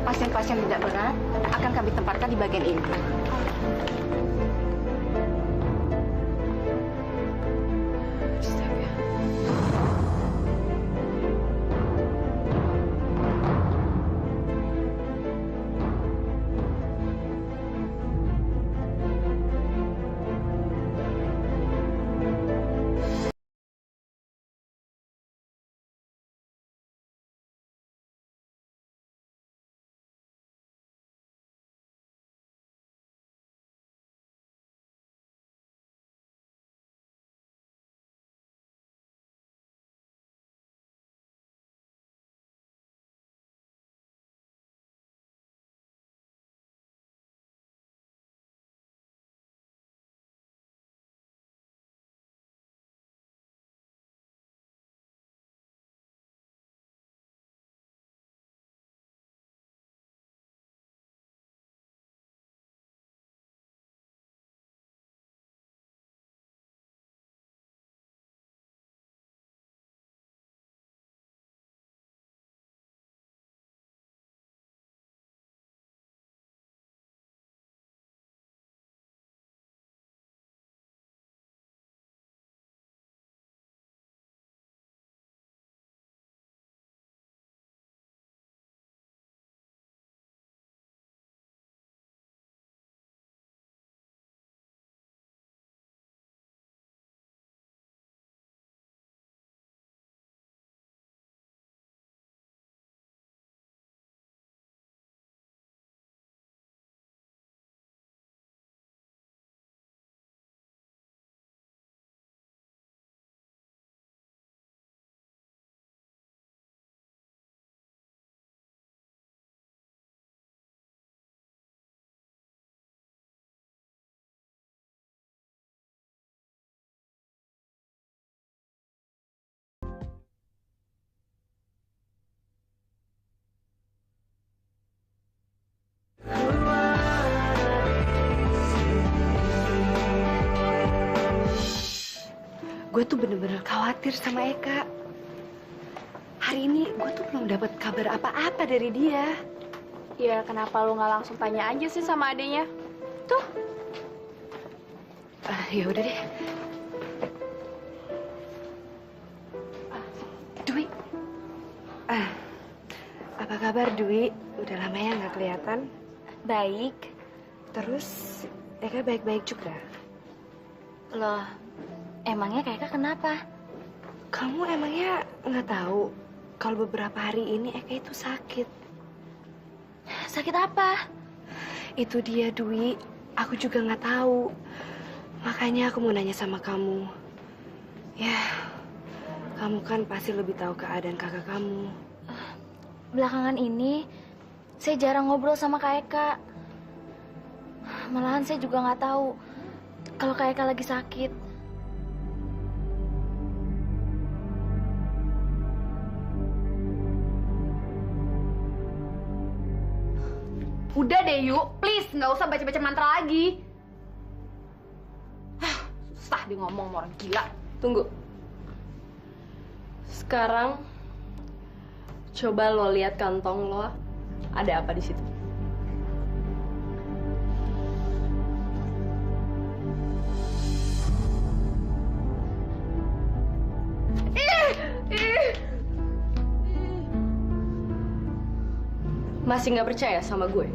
Pasien-pasien tidak berat akan kami tempatkan di bagian ini. Astaga. Gue tuh bener-bener khawatir sama Eka. Hari ini gue tuh belum dapat kabar apa-apa dari dia. Ya, kenapa lu nggak langsung tanya aja sih sama adenya? Tuh. Ya udah deh. Dwi. Apa kabar Dwi? Udah lama ya nggak kelihatan. Baik. Terus Eka baik-baik juga. Loh, emangnya Eka kenapa? Kamu emangnya nggak tahu kalau beberapa hari ini Eka itu sakit? Sakit apa? Itu dia Dwi. Aku juga nggak tahu. Makanya aku mau nanya sama kamu. Ya, kamu kan pasti lebih tahu keadaan kakak kamu. Belakangan ini, saya jarang ngobrol sama Kak Eka. Malahan saya juga nggak tahu kalau Kak Eka lagi sakit. Udah deh yuk, please nggak usah baca-baca mantra lagi. Susah dia ngomong sama orang gila. Tunggu. Sekarang coba lo lihat kantong lo, ada apa di situ? Masih nggak percaya sama gue?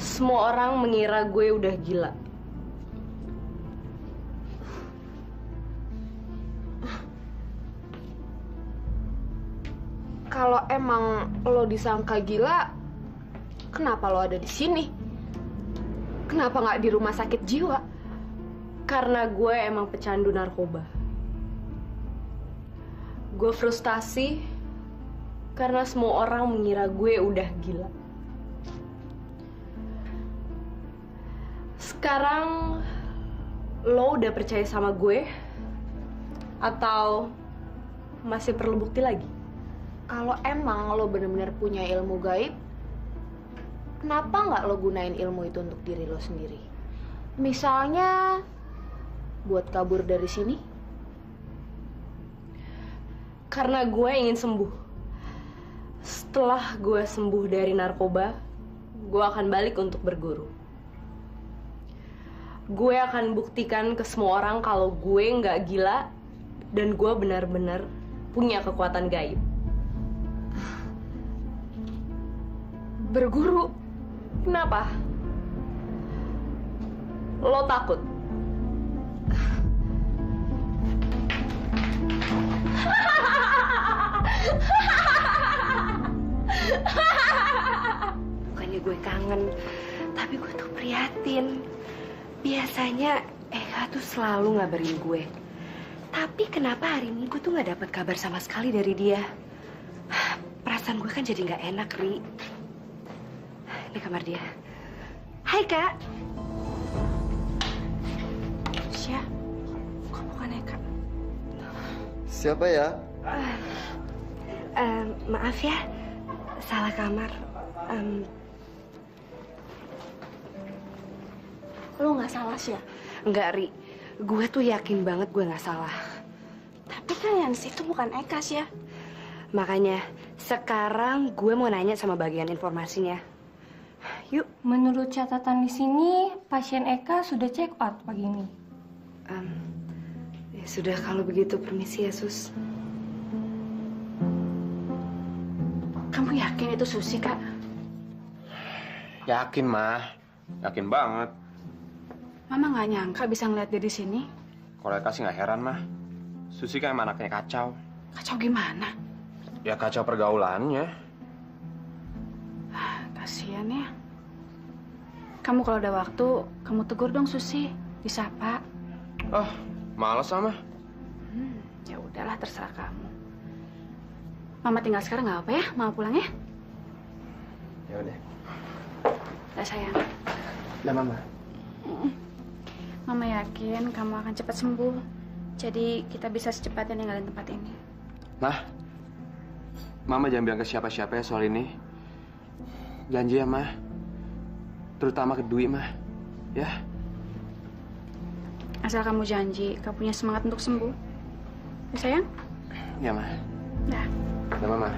Semua orang mengira gue udah gila. Kalau emang lo disangka gila, kenapa lo ada di sini? Kenapa nggak di rumah sakit jiwa? Karena gue emang pecandu narkoba. Gue frustasi karena semua orang mengira gue udah gila. Sekarang lo udah percaya sama gue? Atau masih perlu bukti lagi? Kalau emang lo bener-bener punya ilmu gaib, kenapa nggak lo gunain ilmu itu untuk diri lo sendiri? Misalnya, buat kabur dari sini. Karena gue ingin sembuh. Setelah gue sembuh dari narkoba, gue akan balik untuk berguru. Gue akan buktikan ke semua orang kalau gue nggak gila dan gue benar-benar punya kekuatan gaib. Berguru? Kenapa? Lo takut? Bukannya gue kangen, tapi gue tuh prihatin. Biasanya Eka tuh selalu ngabarin gue. Tapi kenapa hari ini gue tuh nggak dapat kabar sama sekali dari dia? Perasaan gue kan jadi nggak enak, Ri. Ini kamar dia. Hai, Kak. Sya, kamu kan Eka? Siapa ya? Maaf ya, salah kamar. Lu nggak salah sih ya? Enggak, Ri. Gue tuh yakin banget gue nggak salah. Tapi kan yang situ bukan Eka sih ya? Makanya, sekarang gue mau nanya sama bagian informasinya. Yuk. Menurut catatan di sini, pasien Eka sudah check out pagi ini. Ya sudah, kalau begitu permisi ya, Sus. Kamu yakin itu Susi, Kak? Yakin, Mah. Yakin banget. Mama nggak nyangka bisa ngeliat dia di sini. Kalau Eka sih nggak heran, Mah. Susi kan emang anaknya kacau. Kacau gimana? Ya kacau pergaulannya. Kasian ya. Kamu kalau ada waktu, kamu tegur dong Susi. Disapa. Oh, males sama. Ya udahlah, terserah kamu. Mama tinggal sekarang nggak apa ya? Mama pulang ya? Ya udah. Udah sayang. Udah, Mama. Mama yakin kamu akan cepat sembuh. Jadi kita bisa secepatnya ninggalin tempat ini. Mah, Mama jangan bilang ke siapa-siapa ya soal ini. Janji ya, Mah. Terutama ke Dwi, Mah. Ya? Asal kamu janji, kamu punya semangat untuk sembuh. Ya sayang? Ya, Mah. Dah. Udah, Mama.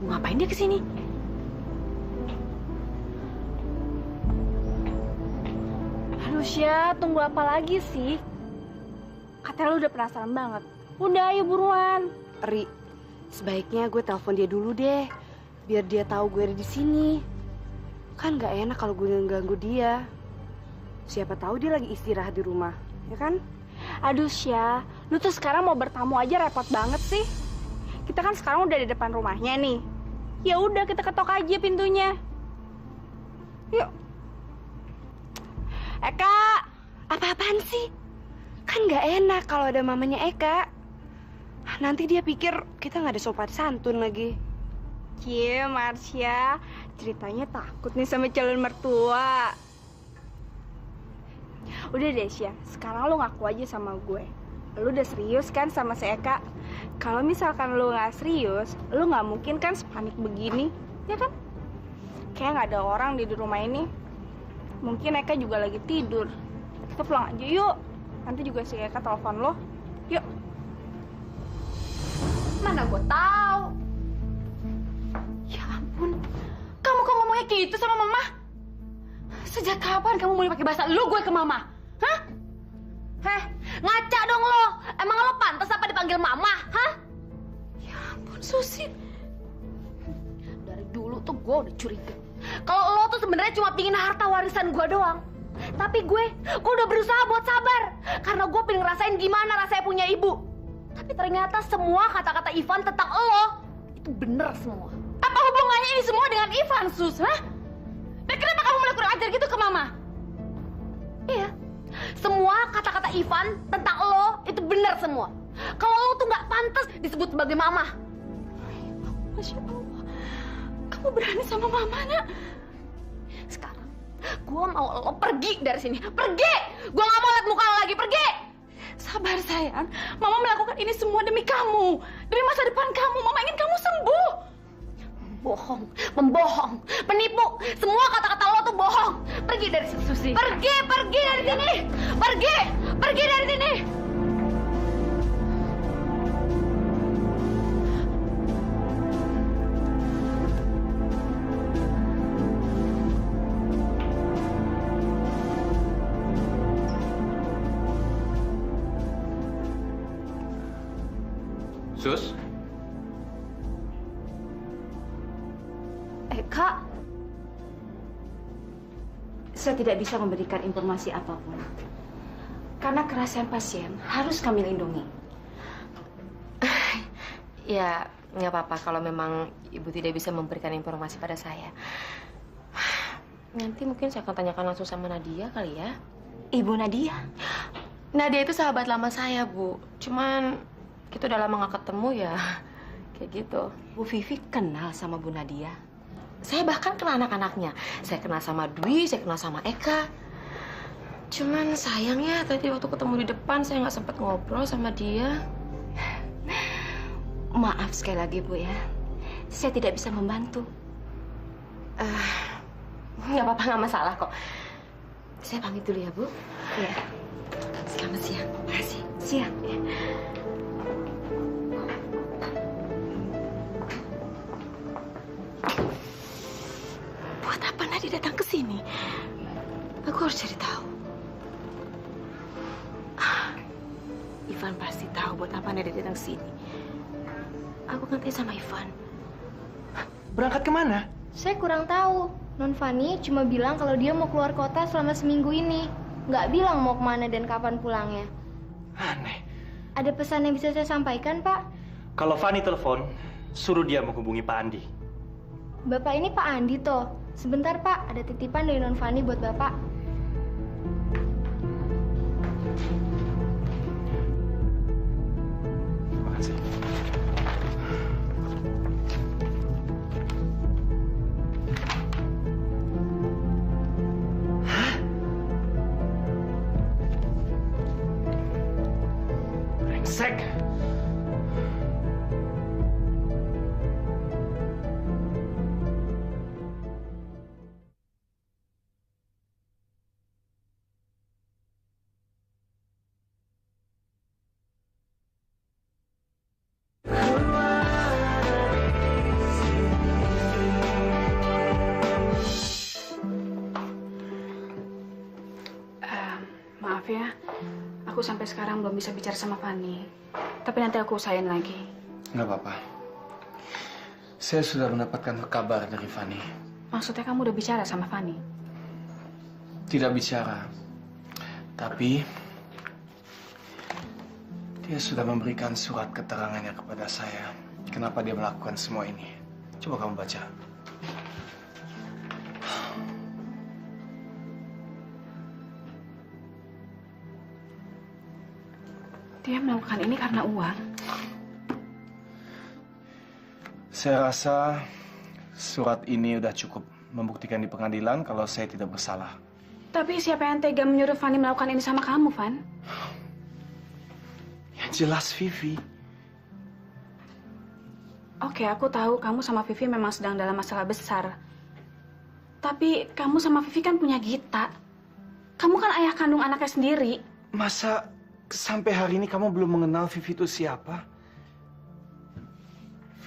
Ngapain dia kesini? Aduh, Sya, tunggu apa lagi sih? Katanya lu udah penasaran banget. Udah, ayo buruan. Ri, sebaiknya gue telepon dia dulu deh, biar dia tahu gue ada di sini. Kan nggak enak kalau gue ngeganggu dia. Siapa tahu dia lagi istirahat di rumah, ya kan? Aduh, Sya, lu tuh sekarang mau bertamu aja repot banget sih. Kita kan sekarang udah di depan rumahnya nih. Ya udah, kita ketok aja pintunya. Yuk. Eka, Apa-apaan sih? Kan nggak enak kalau ada mamanya Eka. Nanti dia pikir kita nggak ada sopan santun lagi. cie, Marsha, ceritanya takut nih sama calon mertua. Udah deh, Sya, sekarang lu ngaku aja sama gue. Lu udah serius kan sama si Eka? Kalau misalkan lu nggak serius, lu nggak mungkin kan sepanik begini, ya kan? Kayak nggak ada orang di rumah ini. Mungkin Eka juga lagi tidur. Kita pulang aja yuk. Nanti juga si Eka telepon lo. Yuk. Mana gue tahu. Ya ampun. Kamu kok ngomongnya gitu sama Mama? Sejak kapan kamu mulai pakai bahasa lu gue ke Mama? Hah? Heh, ngaca dong lo. Emang lo pantas apa dipanggil Mama? Hah? Ya ampun, Susi. Dari dulu tuh gue udah curiga. Kalau lo tuh sebenarnya cuma pingin harta warisan gue doang. Tapi gue udah berusaha buat sabar. Karena gue pengen ngerasain gimana rasanya punya ibu. Tapi ternyata semua kata-kata Ivan tentang lo itu bener semua. Apa hubungannya ini semua dengan Ivan, Sus? Hah? Dan kenapa kamu mulai kurang ajar gitu ke Mama? Iya, semua kata-kata kata Ivan tentang lo itu benar semua. Kalau lo tuh nggak pantas disebut sebagai mama. Masya Allah, kamu berani sama mama, nak? Sekarang, gue mau lo pergi dari sini. Pergi! Gue nggak mau lihat muka lo lagi. Pergi! Sabar sayang, mama melakukan ini semua demi kamu, demi masa depan kamu. Mama ingin kamu sembuh. Bohong, pembohong, penipu. Semua kata-kata lo tuh bohong. Pergi dari sini, Susi. Pergi dari sini. Pergi dari sini. Sus? Kak, saya tidak bisa memberikan informasi apapun. Karena kerahasiaan pasien harus kami lindungi. Ya, nggak apa-apa kalau memang ibu tidak bisa memberikan informasi pada saya. Nanti mungkin saya akan tanyakan langsung sama Nadia kali ya. Ibu Nadia? Nadia itu sahabat lama saya, Bu. Cuman kita udah lama nggak ketemu ya. Kayak gitu. Bu Vivi kenal sama Bu Nadia? Saya bahkan kenal anak-anaknya. Saya kenal sama Dwi, saya kenal sama Eka. Cuman sayangnya tadi waktu ketemu di depan saya nggak sempat ngobrol sama dia. Maaf sekali lagi, Bu ya. Saya tidak bisa membantu. Nggak apa-apa, nggak masalah kok. Saya pamit dulu ya, Bu. Ya, Selamat siang. makasih. Siang. Buat apa Nadia datang ke sini? Aku harus cari tahu. Ivan pasti tahu buat apa Nadia datang ke sini. Aku kan tanya sama Ivan. Berangkat kemana? Saya kurang tahu. Non Fanny cuma bilang kalau dia mau keluar kota selama seminggu ini. Nggak bilang mau kemana dan kapan pulangnya. Aneh. Ada pesan yang bisa saya sampaikan, Pak? Kalau Fanny telepon, suruh dia menghubungi Pak Andi. Bapak ini Pak Andi toh. Sebentar, Pak. Ada titipan dari Non Fanny buat Bapak. Terima kasih. Brengsek. Maaf ya, aku sampai sekarang belum bisa bicara sama Fanny. Tapi nanti aku usahain lagi. Nggak apa-apa. Saya sudah mendapatkan kabar dari Fanny. Maksudnya kamu udah bicara sama Fanny? Tidak bicara. Tapi dia sudah memberikan surat keterangannya kepada saya. Kenapa dia melakukan semua ini? Coba kamu baca. Dia melakukan ini karena uang. Saya rasa surat ini udah cukup membuktikan di pengadilan kalau saya tidak bersalah. Tapi siapa yang tega menyuruh Fanny melakukan ini sama kamu, Van? Yang jelas Vivi. Oke, aku tahu kamu sama Vivi memang sedang dalam masalah besar. Tapi kamu sama Vivi kan punya Gita. Kamu kan ayah kandung anaknya sendiri. Masa sampai hari ini kamu belum mengenal Vivi itu siapa?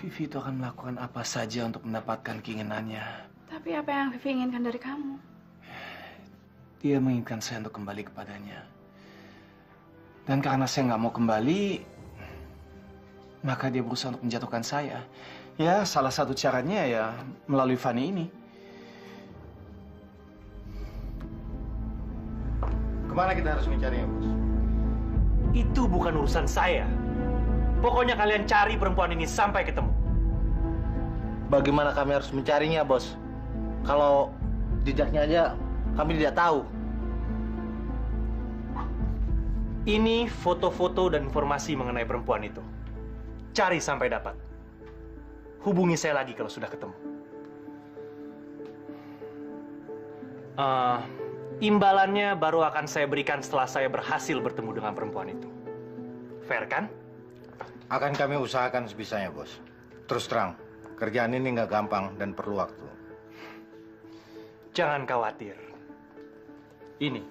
Vivi itu akan melakukan apa saja untuk mendapatkan keinginannya. Tapi apa yang Vivi inginkan dari kamu? Dia menginginkan saya untuk kembali kepadanya. Dan karena saya nggak mau kembali, maka dia berusaha untuk menjatuhkan saya. Ya, salah satu caranya ya melalui Fanny ini. Kemana kita harus mencarinya, Bos? Itu bukan urusan saya. Pokoknya kalian cari perempuan ini sampai ketemu. Bagaimana kami harus mencarinya, Bos? Kalau jejaknya aja kami tidak tahu. Ini foto-foto dan informasi mengenai perempuan itu. Cari sampai dapat. Hubungi saya lagi kalau sudah ketemu. Imbalannya baru akan saya berikan setelah saya berhasil bertemu dengan perempuan itu. Fair kan? Akan kami usahakan sebisanya, Bos. Terus terang, kerjaan ini nggak gampang dan perlu waktu. Jangan khawatir. Ini,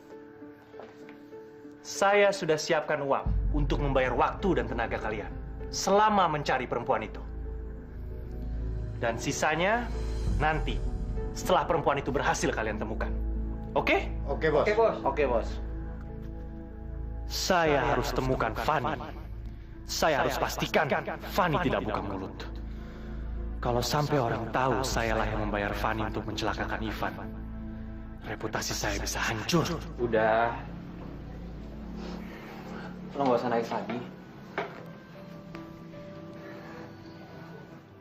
saya sudah siapkan uang untuk membayar waktu dan tenaga kalian selama mencari perempuan itu. Dan sisanya nanti setelah perempuan itu berhasil kalian temukan. Oke? Oke, Bos. Oke, Bos. Oke, Bos. Saya harus temukan Fanny. Saya harus pastikan Fanny tidak buka mulut. Kalau sampai orang tahu sayalah yang membayar Fanny untuk mencelakakan Ivan, reputasi saya bisa hancur. Udah. Lo nggak usah nangis lagi.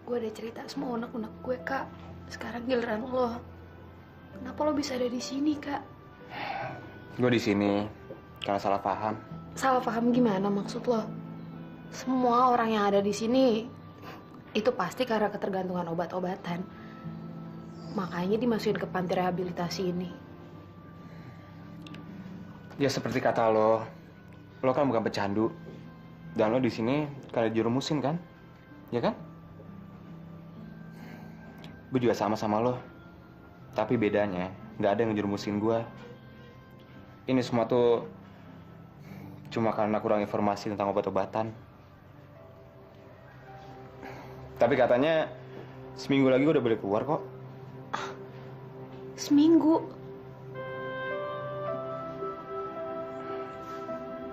Gue udah cerita semua unek-unek gue, Kak. Sekarang giliran lo. Kenapa lo bisa ada di sini, Kak? Gue di sini karena salah paham. Salah paham gimana maksud lo? Semua orang yang ada di sini itu pasti karena ketergantungan obat-obatan. Makanya dimasukin ke panti rehabilitasi ini. Ya seperti kata lo kan bukan pecandu. Dan lo di sini karena dirumusin kan? Ya kan? Gue juga sama lo. Tapi bedanya, nggak ada yang ngerumusin gue. Ini semua tuh cuma karena kurang informasi tentang obat-obatan. Tapi katanya seminggu lagi gue udah boleh keluar kok. Seminggu?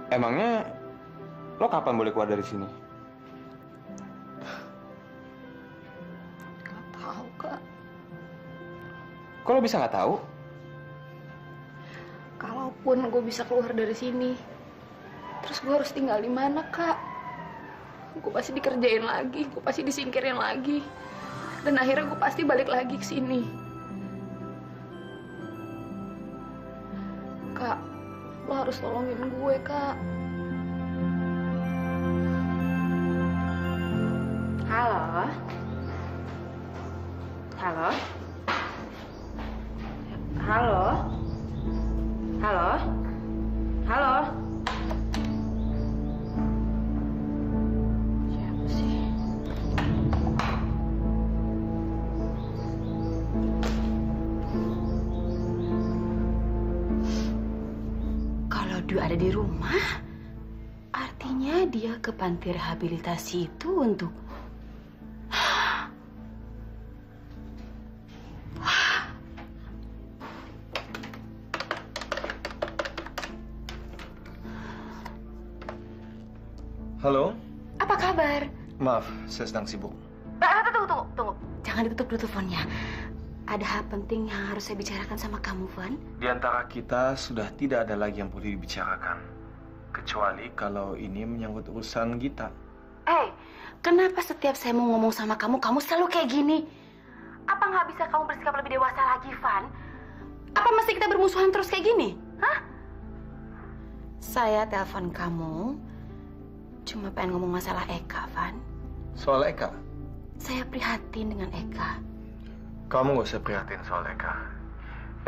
Emangnya lo kapan boleh keluar dari sini? Gak tahu, Kak. Kok lo bisa nggak tahu? Kalaupun gue bisa keluar dari sini, terus gue harus tinggal di mana, Kak? Gue pasti dikerjain lagi, gue pasti disingkirin lagi. Dan akhirnya gue pasti balik lagi ke sini. Kak, lo harus tolongin gue, Kak. Halo? Halo? Halo? Halo? Halo? Siapa sih? Kalau Du ada di rumah, artinya dia ke panti rehabilitasi itu untuk Halo? apa kabar? Maaf, saya sedang sibuk. Tunggu. Jangan ditutup dulu teleponnya. Ada hal penting yang harus saya bicarakan sama kamu, Van. Di antara kita sudah tidak ada lagi yang perlu dibicarakan. Kecuali kalau ini menyangkut urusan Gita. Kenapa setiap saya mau ngomong sama kamu, kamu selalu kayak gini? Apa nggak bisa kamu bersikap lebih dewasa lagi, Van? Apa mesti kita bermusuhan terus kayak gini? Hah? Saya telepon kamu cuma pengen ngomong masalah Eka, Van. Soal Eka? Saya prihatin dengan Eka. Kamu gak usah prihatin soal Eka.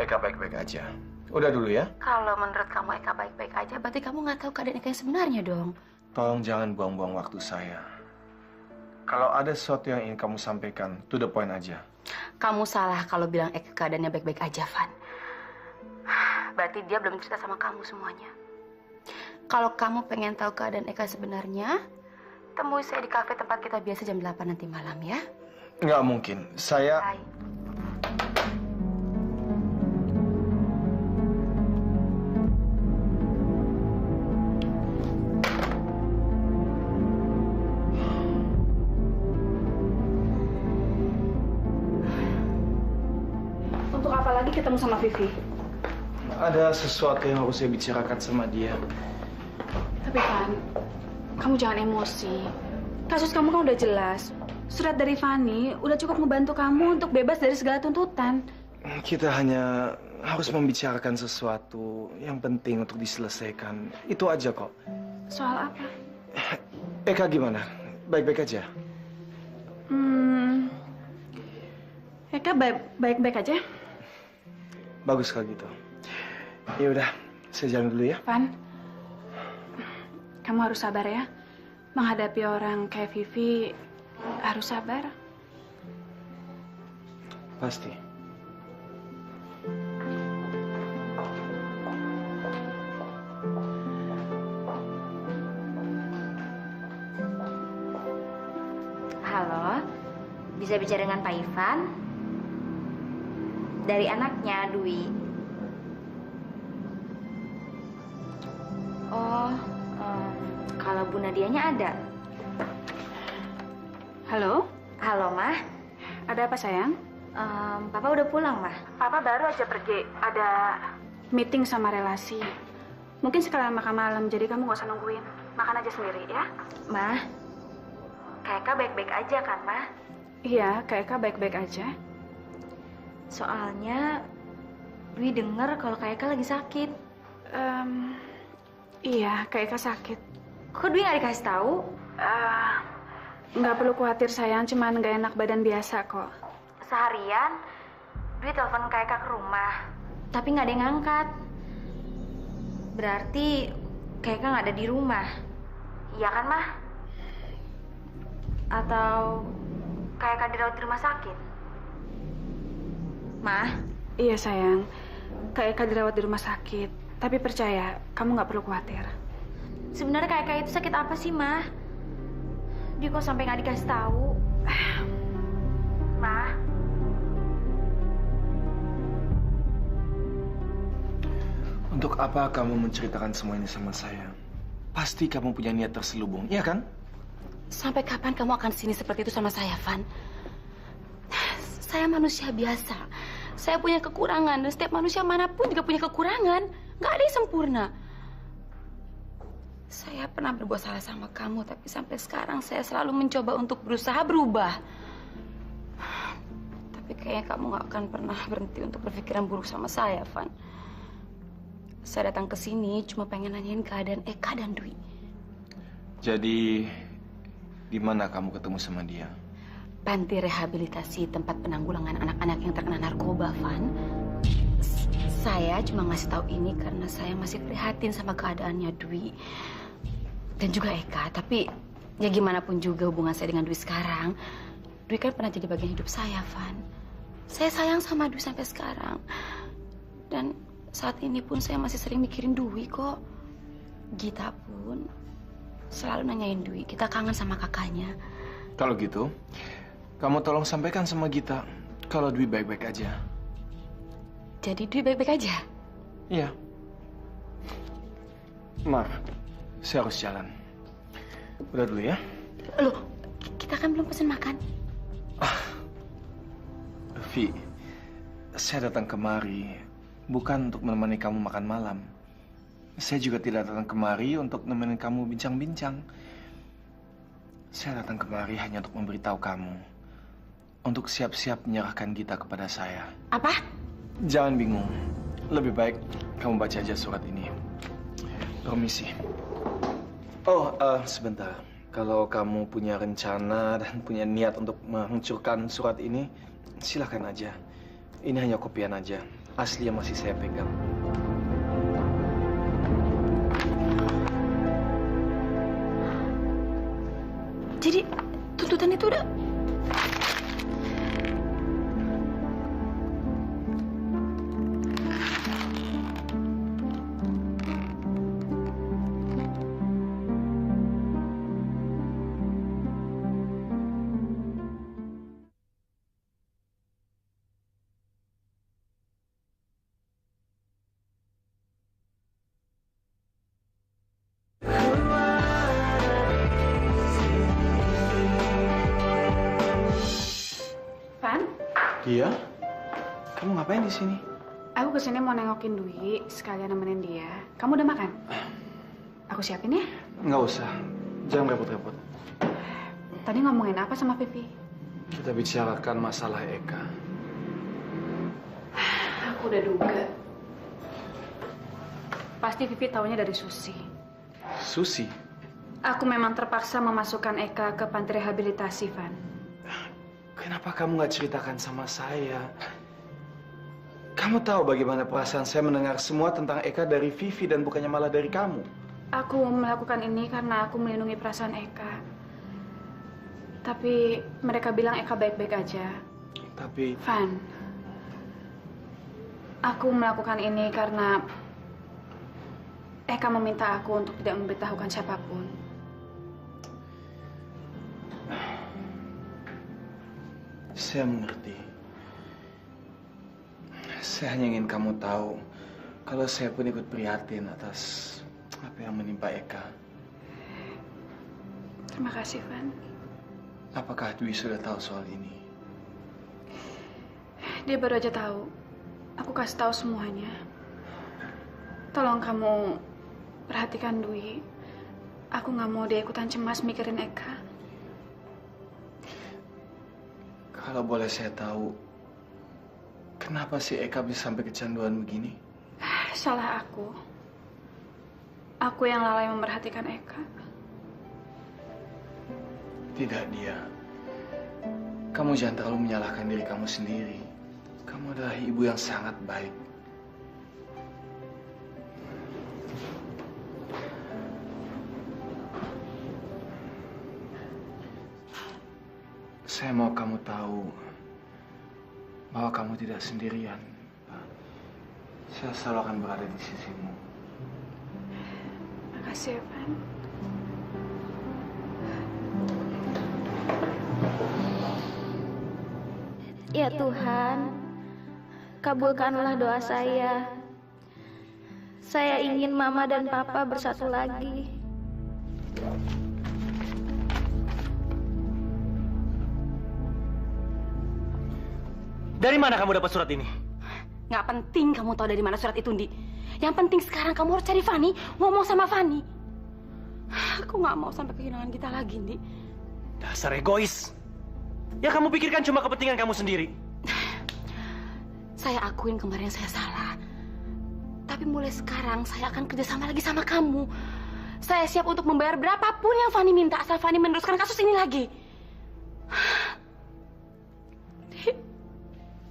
Eka baik-baik aja. Udah dulu ya. Kalau menurut kamu Eka baik-baik aja, berarti kamu nggak tahu keadaan Eka yang sebenarnya dong. Tolong jangan buang-buang waktu saya. Kalau ada sesuatu yang ingin kamu sampaikan, to the point aja. Kamu salah kalau bilang Eka keadaannya baik-baik aja, Van. Berarti dia belum cerita sama kamu semuanya. Kalau kamu pengen tahu keadaan Eka sebenarnya, temui saya di kafe tempat kita biasa jam 8 nanti malam ya. Nggak mungkin. Saya... Bye. Untuk apa lagi ketemu sama Vivi? Ada sesuatu yang harus saya bicarakan sama dia. Tapi Van, kamu jangan emosi. Kasus kamu kan udah jelas. Surat dari Fanny udah cukup membantu kamu untuk bebas dari segala tuntutan. Kita hanya harus membicarakan sesuatu yang penting untuk diselesaikan. Itu aja kok. Soal apa? Eka gimana? Baik-baik aja? Eka baik-baik aja. Bagus kalau gitu. Ya udah, saya jalan dulu ya. Van, kamu harus sabar ya. Menghadapi orang kayak Vivi harus sabar. Pasti. Halo, bisa bicara dengan Pak Ivan? Dari anaknya, Dwi. Oh, kalau Bu Nadianya ada. Halo? Halo, Mah. Ada apa sayang? Papa udah pulang, Mah. Papa baru aja pergi. Ada meeting sama relasi. Mungkin sekalian makan malam, jadi kamu gak usah nungguin. Makan aja sendiri ya. Mah, Kak Eka baik-baik aja kan, Mah? Iya, Kak Eka baik-baik aja. Soalnya Dwi denger kalau Kak Eka lagi sakit. Iya, Kak Eka sakit. Kok Dwi gak dikasih tahu? Nggak perlu khawatir sayang, cuman nggak enak badan biasa kok. Seharian Dwi telepon Kak Eka ke rumah, tapi nggak ada yang ngangkat. Berarti Kak Eka nggak ada di rumah. Iya kan, Mah? Atau Kak Eka dirawat di rumah sakit? Mah? Iya sayang, Kak Eka dirawat di rumah sakit. Tapi percaya, kamu nggak perlu khawatir. Sebenarnya Kak Eka itu sakit apa sih, Mah? Dia kok sampai nggak dikasih tahu? Mah? Untuk apa kamu menceritakan semua ini sama saya? Pasti kamu punya niat terselubung, iya kan? Sampai kapan kamu akan sini seperti itu sama saya, Van? Saya manusia biasa. Saya punya kekurangan, dan setiap manusia manapun juga punya kekurangan. Nggak ada yang sempurna. Saya pernah berbuat salah sama kamu, tapi sampai sekarang saya selalu mencoba untuk berusaha berubah. Tapi kayaknya kamu nggak akan pernah berhenti untuk berpikiran buruk sama saya, Van. Saya datang ke sini cuma pengen nanyain keadaan Eka dan Dwi. Jadi, di mana kamu ketemu sama dia? Panti rehabilitasi tempat penanggulangan anak-anak yang terkena narkoba, Van. Saya cuma ngasih tahu ini karena saya masih prihatin sama keadaannya Dwi dan juga Eka. Tapi ya gimana pun juga hubungan saya dengan Dwi sekarang, Dwi kan pernah jadi bagian hidup saya, Van. Saya sayang sama Dwi sampai sekarang. Dan saat ini pun saya masih sering mikirin Dwi kok. Gita pun selalu nanyain Dwi. Kita kangen sama kakaknya. Kalau gitu, kamu tolong sampaikan sama Gita kalau Dwi baik-baik aja. Jadi Dwi baik-baik aja? Iya. Mar, saya harus jalan. Udah dulu ya. Loh, kita kan belum pesan makan. Vi, saya datang kemari bukan untuk menemani kamu makan malam. Saya juga tidak datang kemari untuk nemenin kamu bincang-bincang. Saya datang kemari hanya untuk memberitahu kamu untuk siap-siap menyerahkan Gita kepada saya. Apa? Jangan bingung. Lebih baik kamu baca aja surat ini. Permisi. Oh, sebentar. Kalau kamu punya rencana dan punya niat untuk menghancurkan surat ini, silakan aja. Ini hanya kopian aja. Aslinya masih saya pegang. Jadi tuntutan itu udah... Iya? Kamu ngapain di sini? Aku kesini mau nengokin Dwi, sekalian nemenin dia. Kamu udah makan? Aku siapin ya? Nggak usah. Jangan repot-repot. Tadi ngomongin apa sama Vivi? Kita bicarakan masalah Eka. Aku Aku udah duga. Pasti Vivi taunya dari Susi. Susi? Aku memang terpaksa memasukkan Eka ke panti rehabilitasi, Van. Kenapa kamu nggak ceritakan sama saya? Kamu tahu bagaimana perasaan saya mendengar semua tentang Eka dari Vivi dan bukannya malah dari kamu. Aku melakukan ini karena aku melindungi perasaan Eka. Tapi mereka bilang Eka baik-baik aja. Tapi... Van, aku melakukan ini karena Eka meminta aku untuk tidak memberitahukan siapapun. Saya mengerti. Saya hanya ingin kamu tahu kalau saya pun ikut prihatin atas apa yang menimpa Eka. Terima kasih, Van. Apakah Dwi sudah tahu soal ini? Dia baru aja tahu. Aku kasih tahu semuanya. Tolong kamu perhatikan Dwi. Aku nggak mau dia ikutan cemas mikirin Eka. Kalau boleh saya tahu, kenapa sih Eka bisa sampai kecanduan begini? Salah aku. Aku yang lalai memperhatikan Eka. Tidak dia. Kamu jangan terlalu menyalahkan diri kamu sendiri. Kamu adalah ibu yang sangat baik. Saya mau kamu tahu bahwa kamu tidak sendirian. Saya selalu akan berada di sisimu. Makasih ya, Van. Ya Tuhan, kabulkanlah doa saya. Saya ingin Mama dan Papa bersatu lagi. Dari mana kamu dapat surat ini? Nggak penting kamu tahu dari mana surat itu, Ndi. Yang penting sekarang kamu harus cari Fanny, ngomong sama Fanny. Aku nggak mau sampai kehilangan kita lagi, Ndi. Dasar egois. Ya kamu pikirkan cuma kepentingan kamu sendiri. Saya akuin kemarin saya salah. Tapi mulai sekarang saya akan kerjasama lagi sama kamu. Saya siap untuk membayar berapapun yang Fanny minta asal Fanny meneruskan kasus ini lagi.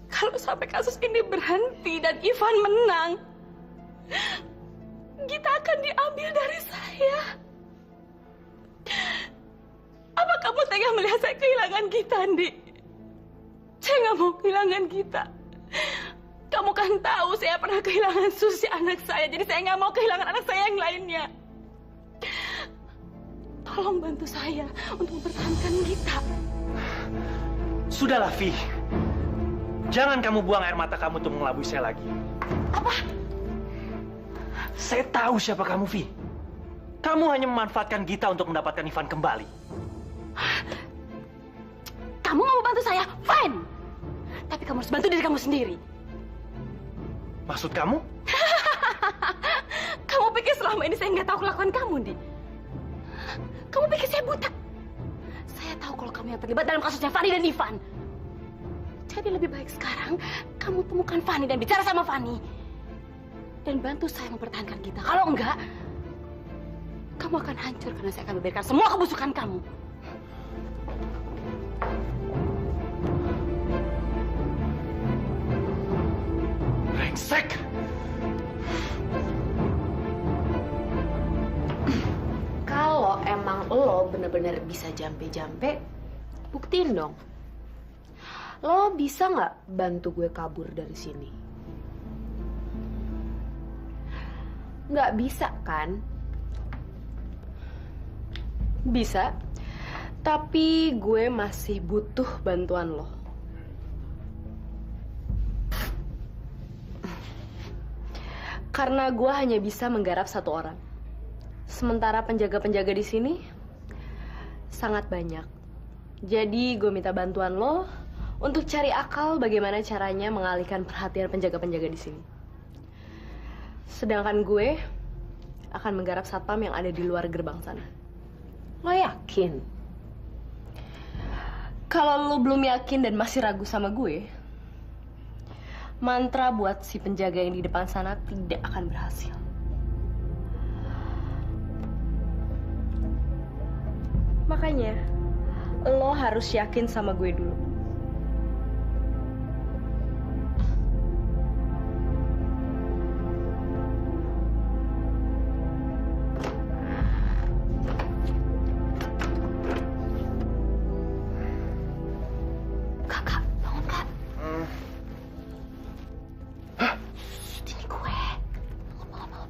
Kalau sampai kasus ini berhenti dan Ivan menang, Gita akan diambil dari saya. Apa kamu tega melihat saya kehilangan Gita, Andi? Saya nggak mau kehilangan Gita. Kamu kan tahu saya pernah kehilangan Susi anak saya, jadi saya nggak mau kehilangan anak saya yang lainnya. Tolong bantu saya untuk mempertahankan Gita. Sudahlah, Vi. Jangan kamu buang air mata kamu untuk mengelabui saya lagi. Apa? Saya tahu siapa kamu, Vi. Kamu hanya memanfaatkan Gita untuk mendapatkan Ivan kembali. Kamu nggak mau bantu saya? Fine. Tapi kamu harus bantu diri kamu sendiri. Maksud kamu? Kamu pikir selama ini saya nggak tahu kelakuan kamu, Di? Kamu pikir saya buta? Saya tahu kalau kamu yang terlibat dalam kasusnya Fanny dan Ivan. Jadi lebih baik sekarang kamu temukan Fanny dan bicara sama Fanny. Dan bantu saya mempertahankan kita. Kalau enggak, kamu akan hancur karena saya akan membiarkan semua kebusukan kamu. Brengsek! Kalau emang lo bener-bener bisa jampe-jampe, buktiin dong. Lo bisa nggak bantu gue kabur dari sini? Nggak bisa kan? Bisa, tapi gue masih butuh bantuan lo. Karena gue hanya bisa menggarap satu orang. Sementara penjaga-penjaga di sini sangat banyak. Jadi gue minta bantuan lo untuk cari akal bagaimana caranya mengalihkan perhatian penjaga-penjaga di sini. Sedangkan gue akan menggarap satpam yang ada di luar gerbang sana. Lo yakin? Kalau lo belum yakin dan masih ragu sama gue mantra buat si penjaga yang di depan sana tidak akan berhasil. Makanya, lo harus yakin sama gue dulu. Kakak, bangun kak. Ini gue. Bangun.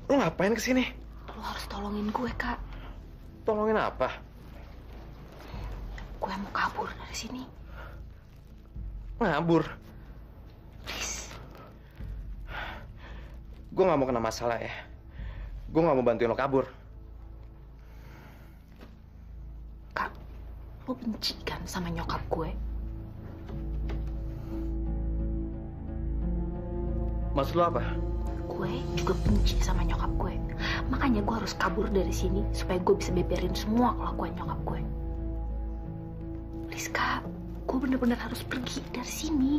Lo ngapain kesini? Lo harus tolongin gue kak. Tolongin apa? Gue mau kabur dari sini. Ngabur. Please. Gue nggak mau kena masalah ya. Gue nggak mau bantuin lo kabur. Kak, lo benci kan sama nyokap gue? Maksud lo apa? Gue juga benci sama nyokap gue. Makanya gue harus kabur dari sini supaya gue bisa beberin semua kelakuan nyokap gue. Please kak, gue bener-bener harus pergi dari sini.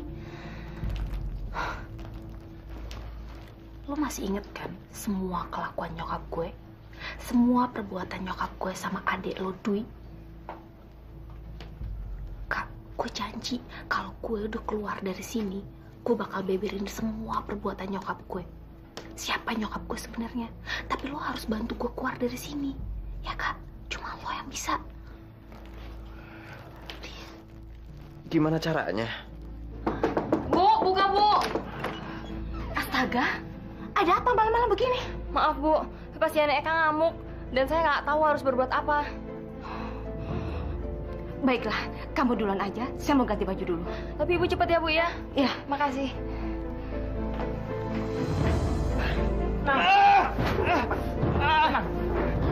Lo masih inget kan semua kelakuan nyokap gue? Semua perbuatan nyokap gue sama adik lo, Dwi? Kak, gue janji kalau gue udah keluar dari sini, gue bakal beberin semua perbuatan nyokap gue. Siapa nyokap gue sebenarnya? Tapi lo harus bantu gue keluar dari sini. Ya kak, cuma lo yang bisa. Gimana caranya? Bu, buka bu. Astaga, ada apa malam-malam begini? Maaf Bu, kasihan Eka ngamuk dan saya nggak tahu harus berbuat apa. Baiklah, kamu duluan aja. Saya mau ganti baju dulu. Tapi Ibu cepet ya Bu ya. Ya, Makasih.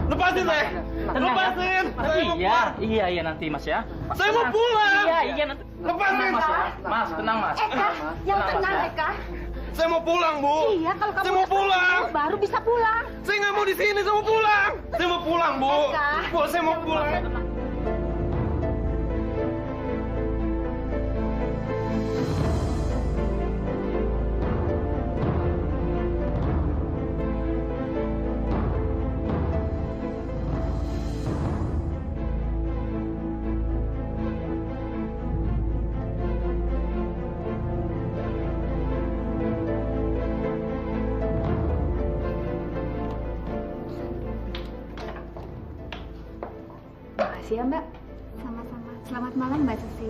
Lepasin saya! Lepasin! Iya nanti Mas ya. Saya mau pulang! Iya nanti. Lepasin! Tenang, Mas ya. Mas, tenang Mas. Eka, yang tenang Mas, Eka. Saya mau pulang, Bu! Iya, kalau kamu Saya mau udah pulang! ketemu, baru bisa pulang. Saya nggak mau di sini, saya mau pulang! Saya mau pulang, Bu! Eka. Bu, saya mau pulang! Makasih ya Mbak. Sama-sama. Selamat malam Mbak Susi.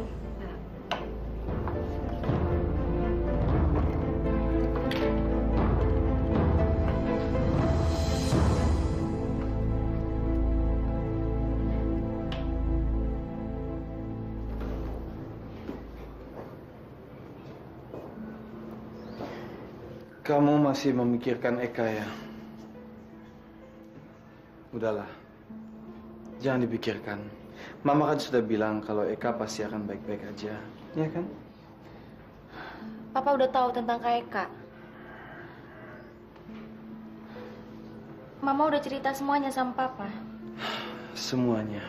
Kamu masih memikirkan Eka ya? Udahlah. Jangan dipikirkan. Mama kan sudah bilang kalau Eka pasti akan baik-baik aja. Ya kan? Papa udah tahu tentang Kak Eka. Mama udah cerita semuanya sama Papa. Semuanya.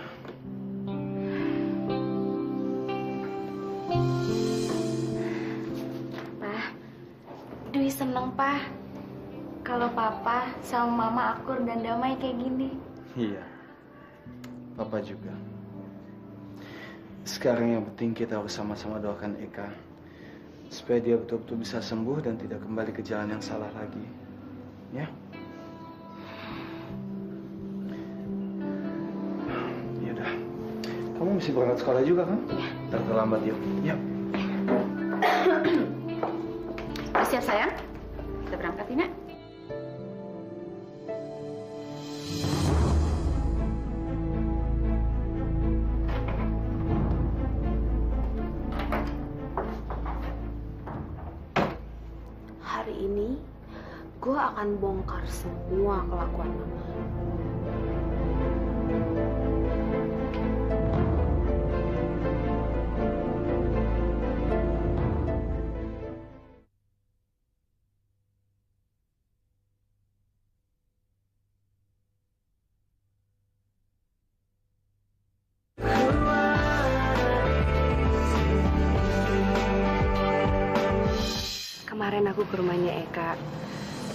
Pak, Dwi seneng Pak. Kalau Papa sama Mama akur dan damai kayak gini. Iya. Papa juga. Sekarang yang penting kita harus sama-sama doakan Eka. Supaya dia betul-betul bisa sembuh dan tidak kembali ke jalan yang salah lagi. Ya? Yaudah. Kamu mesti berangkat sekolah juga kan? Ntar terlambat yuk. Yuk. Siap sayang? Kita berangkat ya, Nak? Hari ini, gue akan bongkar semua kelakuan Mama. Keluar kemarin aku ke rumahnya Eka,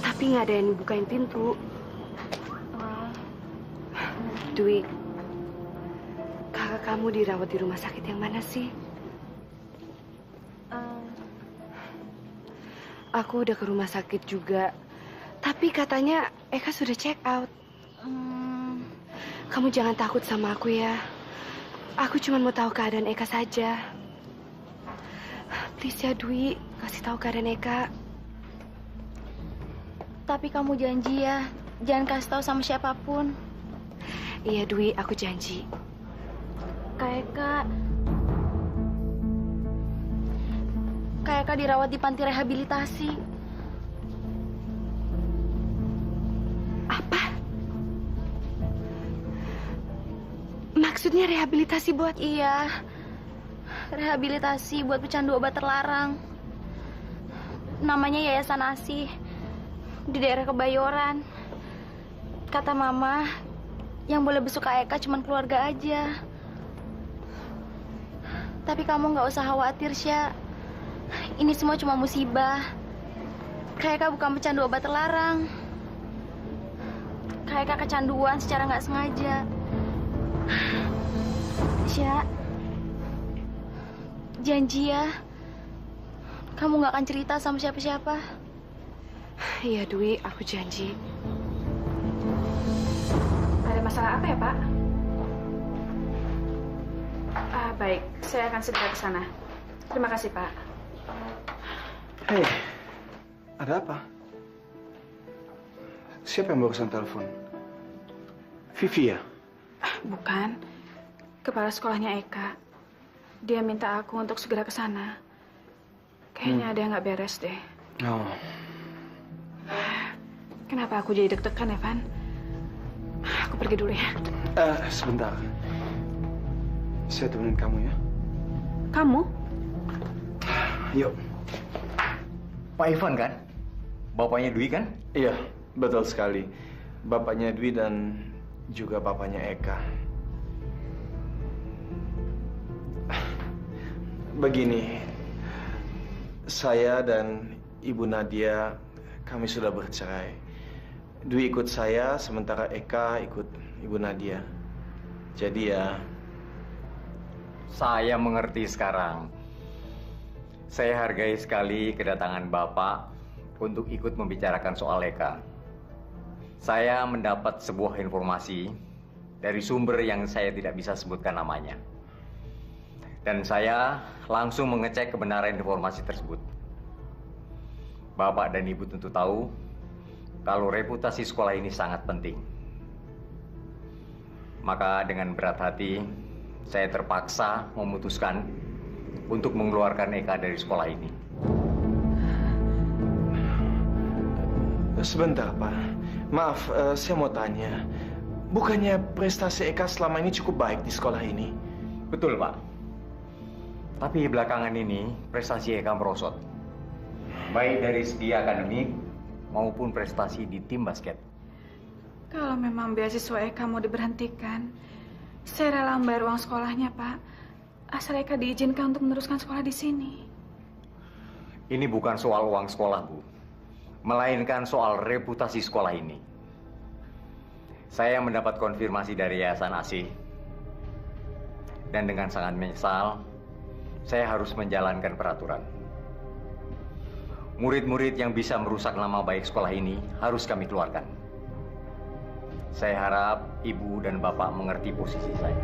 tapi nggak ada yang bukain pintu. Dwi, kakak kamu dirawat di rumah sakit yang mana sih? Aku udah ke rumah sakit juga, tapi katanya Eka sudah check out. Kamu jangan takut sama aku ya. Aku cuma mau tahu keadaan Eka saja. Please ya Dwi, kasih tahu keadaan Eka. Tapi kamu janji ya, jangan kasih tahu sama siapapun. Iya Dwi, aku janji. Kak Eka dirawat di panti rehabilitasi. Apa? Maksudnya rehabilitasi buat? Iya, rehabilitasi buat pecandu obat terlarang. Namanya Yayasan Asih, di daerah Kebayoran. Kata Mama, yang boleh besuk Kak Eka cuma keluarga aja. Tapi kamu nggak usah khawatir, Sya. Ini semua cuma musibah. Kak Eka bukan pecandu obat terlarang. Kak Eka kecanduan secara nggak sengaja. Sya, janji ya, kamu nggak akan cerita sama siapa-siapa. Iya Dwi, aku janji. Ada masalah apa ya, Pak? Baik, saya akan segera ke sana. Terima kasih, Pak. Hei, ada apa? Siapa yang barusan telepon? Vivi ya? Bukan, kepala sekolahnya Eka. Dia minta aku untuk segera ke sana. Kayaknya ada yang nggak beres deh. Oh. Kenapa aku jadi deg-degan ya, Van? Aku pergi dulu ya. Sebentar. Saya temenin kamu ya. Kamu? Yuk. Pak Ivan kan? Bapaknya Dwi kan? Iya, betul sekali. Bapaknya Dwi dan juga bapaknya Eka. Begini, saya dan Ibu Nadia, kami sudah bercerai. Dwi ikut saya, sementara Eka ikut Ibu Nadia. Jadi ya... Saya mengerti sekarang. Saya hargai sekali kedatangan Bapak untuk ikut membicarakan soal Eka. Saya mendapat sebuah informasi dari sumber yang saya tidak bisa sebutkan namanya. Dan saya langsung mengecek kebenaran informasi tersebut. Bapak dan Ibu tentu tahu kalau reputasi sekolah ini sangat penting. Maka dengan berat hati, saya terpaksa memutuskan untuk mengeluarkan Eka dari sekolah ini. Sebentar, Pak. Maaf, saya mau tanya. Bukannya prestasi Eka selama ini cukup baik di sekolah ini? Betul, Pak. Tapi belakangan ini prestasi Eka merosot. Baik dari segi akademik maupun prestasi di tim basket. Kalau memang beasiswa Eka mau diberhentikan, saya rela membayar uang sekolahnya, Pak. Asal Eka diizinkan untuk meneruskan sekolah di sini. Ini bukan soal uang sekolah, Bu. Melainkan soal reputasi sekolah ini. Saya mendapat konfirmasi dari Yayasan Asih. Dan dengan sangat menyesal, saya harus menjalankan peraturan. Murid-murid yang bisa merusak nama baik sekolah ini harus kami keluarkan. Saya harap Ibu dan Bapak mengerti posisi saya.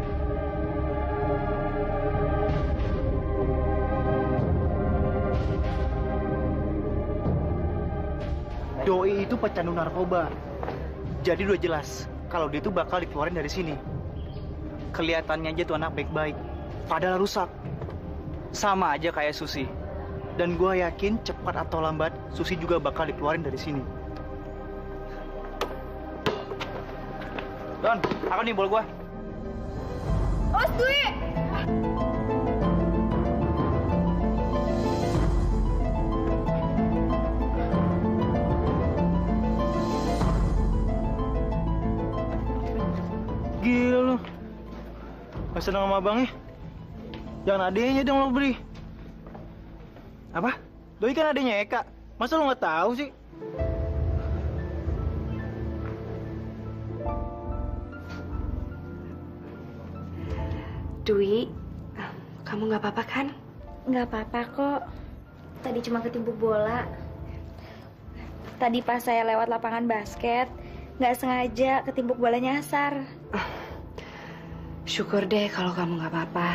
Doi itu pecandu narkoba. Jadi udah jelas kalau dia tuh bakal dikeluarin dari sini. Kelihatannya aja tuh anak baik-baik, padahal rusak. Sama aja kayak Susi. Dan gue yakin cepat atau lambat Susi juga bakal dikeluarin dari sini. Don, aku nih bola gue. Os Dwi! Gila lu. Gak seneng sama abangnya. Jangan adenya dong lo beri. Apa? Doi kan adenya Eka. Masa lo nggak tahu sih? Dwi, kamu nggak apa-apa kan? Nggak apa-apa kok. Tadi cuma ketimbuk bola. Tadi pas saya lewat lapangan basket, nggak sengaja ketimbuk bola nyasar. Syukur deh kalau kamu nggak apa-apa.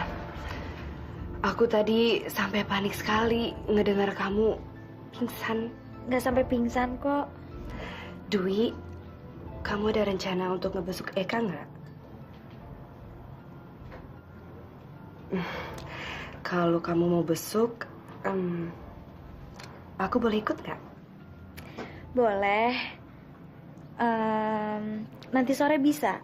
Aku tadi sampai panik sekali ngedengar kamu pingsan. Nggak sampai pingsan kok. Dwi, kamu ada rencana untuk ngebesuk Eka nggak? Kalau kamu mau besuk, aku boleh ikut nggak? Boleh. Nanti sore bisa.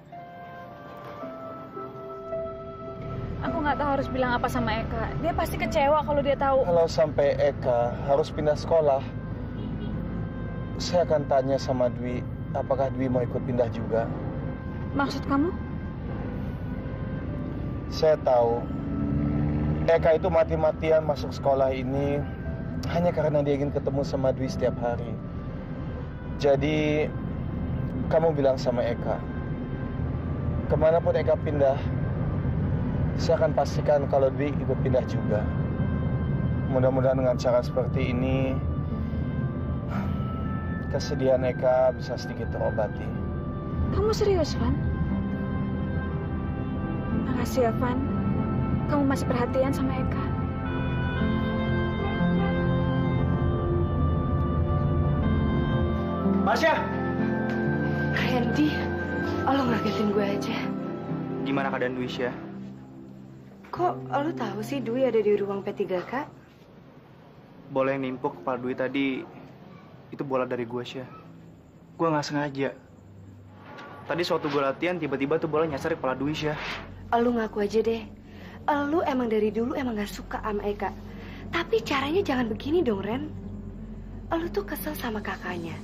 Aku nggak tahu harus bilang apa sama Eka. Dia pasti kecewa kalau dia tahu. Kalau sampai Eka harus pindah sekolah, saya akan tanya sama Dwi, apakah Dwi mau ikut pindah juga. Maksud kamu? Saya tahu Eka itu mati-matian masuk sekolah ini hanya karena dia ingin ketemu sama Dwi setiap hari. Jadi, kamu bilang sama Eka, kemanapun Eka pindah, saya akan pastikan kalau Dwi ikut pindah juga. Mudah-mudahan dengan cara seperti ini, kesedihan Eka bisa sedikit terobati. Kamu serius, Van? Makasih ya, Van. Kamu masih perhatian sama Eka. Marsha! Randy, lo ngagetin gue aja. Gimana keadaan Dwi, Syah? Kok lo tahu sih Dwi ada di ruang P3K? Bola yang nimpuk kepala Dwi tadi, itu bola dari gue, Syah. Gue nggak sengaja. Tadi suatu gue latihan, tiba-tiba tuh bola nyasar di kepala Dwi, Syah. Lo ngaku aja deh. Lo emang dari dulu emang gak suka sama Eka. Tapi caranya jangan begini dong, Ren. Lo tuh kesel sama kakaknya.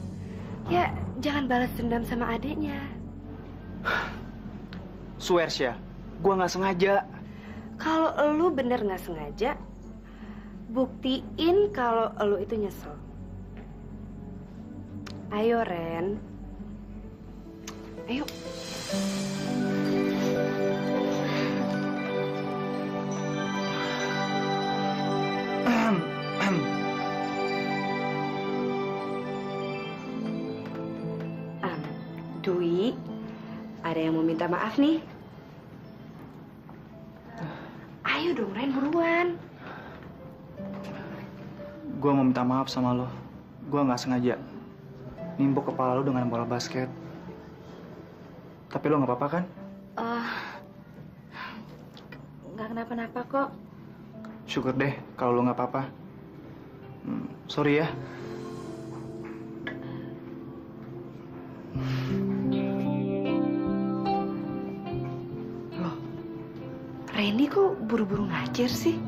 Ya, jangan balas dendam sama adiknya. Swear, Syah. Gue nggak sengaja. Kalau lo bener gak sengaja, buktiin kalau lo itu nyesel. Ayo, Ren. Ayo. Dwi, ada yang mau minta maaf nih. Ayo dong, Ren, buruan. Gue mau minta maaf sama lo. Gue nggak sengaja nimbuk kepala lo dengan bola basket. Tapi lo nggak apa-apa kan? Nggak kenapa-napa kok. Syukur deh kalau lo nggak apa-apa. Sorry ya. Loh, Randy kok buru-buru ngajar sih?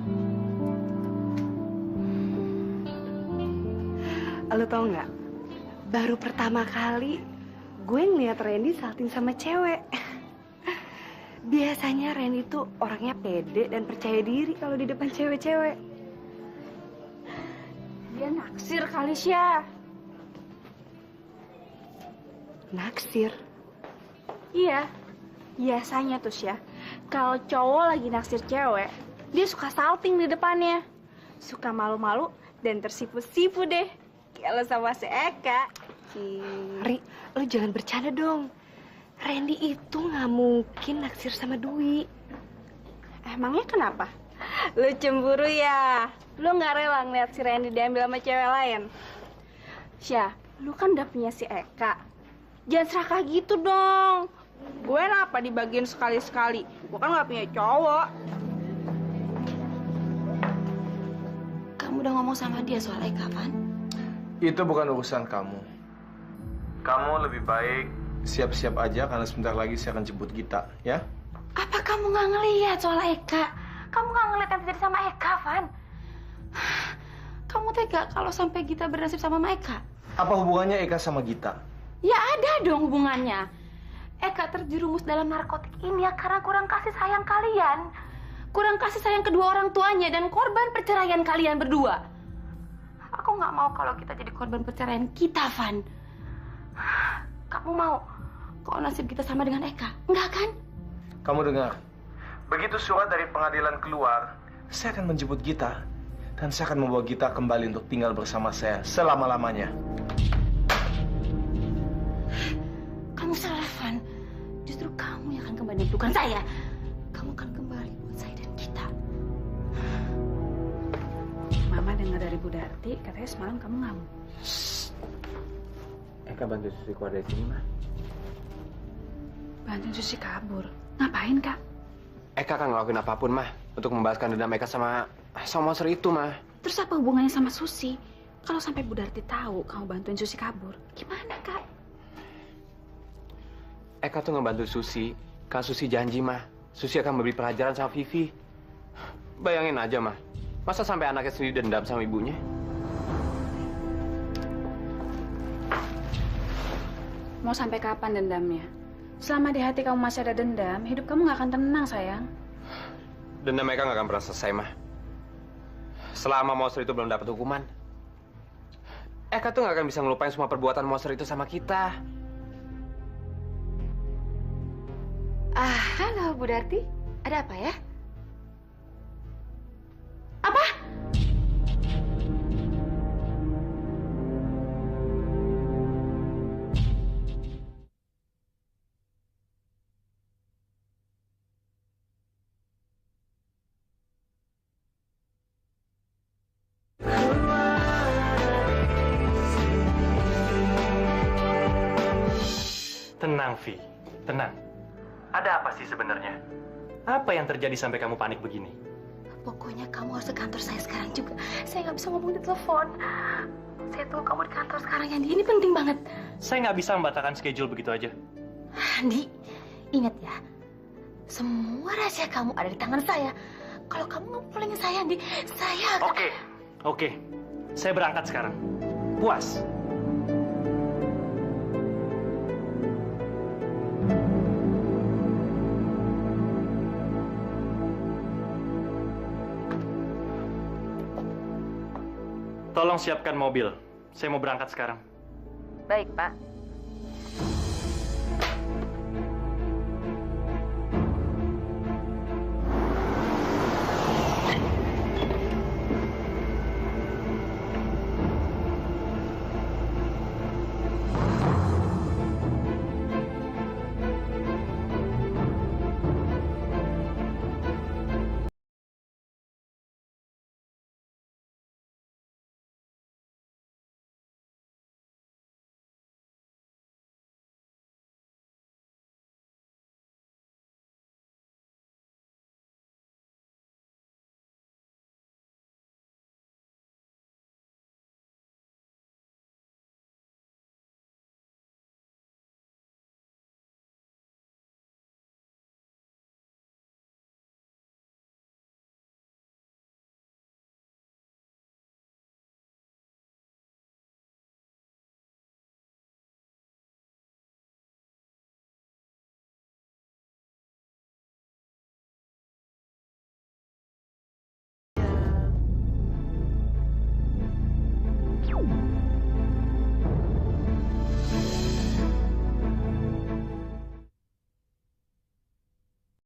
Lo tau nggak? Baru pertama kali gue ngeliat Randy salting sama cewek. Biasanya Randy tuh orangnya pede dan percaya diri kalau di depan cewek-cewek. Dia naksir kali, Syah. Naksir? Iya. Biasanya tuh, Syah, kalau cowok lagi naksir cewek, dia suka salting di depannya. Suka malu-malu dan tersipu-sipu deh. Kalau sama si Eka. Ri, lo jangan bercanda dong. Randy itu nggak mungkin naksir sama Dwi. Emangnya kenapa? Lu cemburu ya? Lu nggak rela ngeliat si Randy diambil sama cewek lain? Syah, lu kan udah punya si Eka. Jangan serakah gitu dong. Gue kenapa dibagiin sekali-sekali? Gue kan nggak punya cowok. Kamu udah ngomong sama dia soal Eka, Van? Itu bukan urusan kamu. Kamu lebih baik siap-siap aja karena sebentar lagi saya akan jemput Gita, ya? Apa kamu nggak ngelihat soal Eka? Kamu nggak ngelihat yang terjadi sama Eka, Van? Kamu tega kalau sampai Gita bernasib sama Eka? Apa hubungannya Eka sama Gita? Ya ada dong hubungannya. Eka terjerumus dalam narkotik ini ya karena kurang kasih sayang kalian. Kurang kasih sayang kedua orang tuanya dan korban perceraian kalian berdua. Aku Aku nggak mau kalau kita jadi korban perceraian kita, Van. Kamu mau kalau nasib kita sama dengan Eka? Enggak kan? Kamu dengar? Begitu surat dari pengadilan keluar, saya akan menjemput Gita. Dan saya akan membawa Gita kembali untuk tinggal bersama saya selama-lamanya. Kamu salah, Van. Justru kamu yang akan kembali, bukan saya. Kamu akan kembali buat saya dan kita. Mama dengar dari Bu Darti, katanya semalam kamu ngamuk. Eka bantu Susi keluar dari sini, Ma. Bantuin Susi kabur. Ngapain, Kak? Eka akan ngelakuin apapun, Ma, untuk membalaskan dendam Eka sama monster itu, Ma. Terus apa hubungannya sama Susi? Kalau sampai Bu Darti tahu kamu bantuin Susi kabur, gimana, Kak? Eka tuh ngebantu Susi, karena Susi janji, Ma. Susi akan memberi pelajaran sama Vivi. Bayangin aja, Ma. Masa sampai anaknya sendiri dendam sama ibunya? Mau sampai kapan dendamnya? Selama di hati kamu masih ada dendam, hidup kamu nggak akan tenang, sayang. Dendam Eka nggak akan pernah selesai, Ma. Selama monster itu belum dapat hukuman. Eka tuh nggak akan bisa ngelupain semua perbuatan monster itu sama kita. Halo, Bu Darti. Ada apa ya? Tenang, Vi. Tenang. Ada apa sih sebenarnya? Apa yang terjadi sampai kamu panik begini? Pokoknya kamu harus ke kantor saya sekarang juga. Saya nggak bisa ngomong di telepon. Saya tunggu kamu di kantor sekarang, Andi. Ini penting banget. Saya nggak bisa membatalkan schedule begitu aja. Andi, ingat ya. Semua rahasia kamu ada di tangan saya. Kalau kamu nggak boleh saya, Andi, saya akan... Oke. Saya berangkat sekarang. Puas. Tolong siapkan mobil. Saya mau berangkat sekarang. Baik, Pak.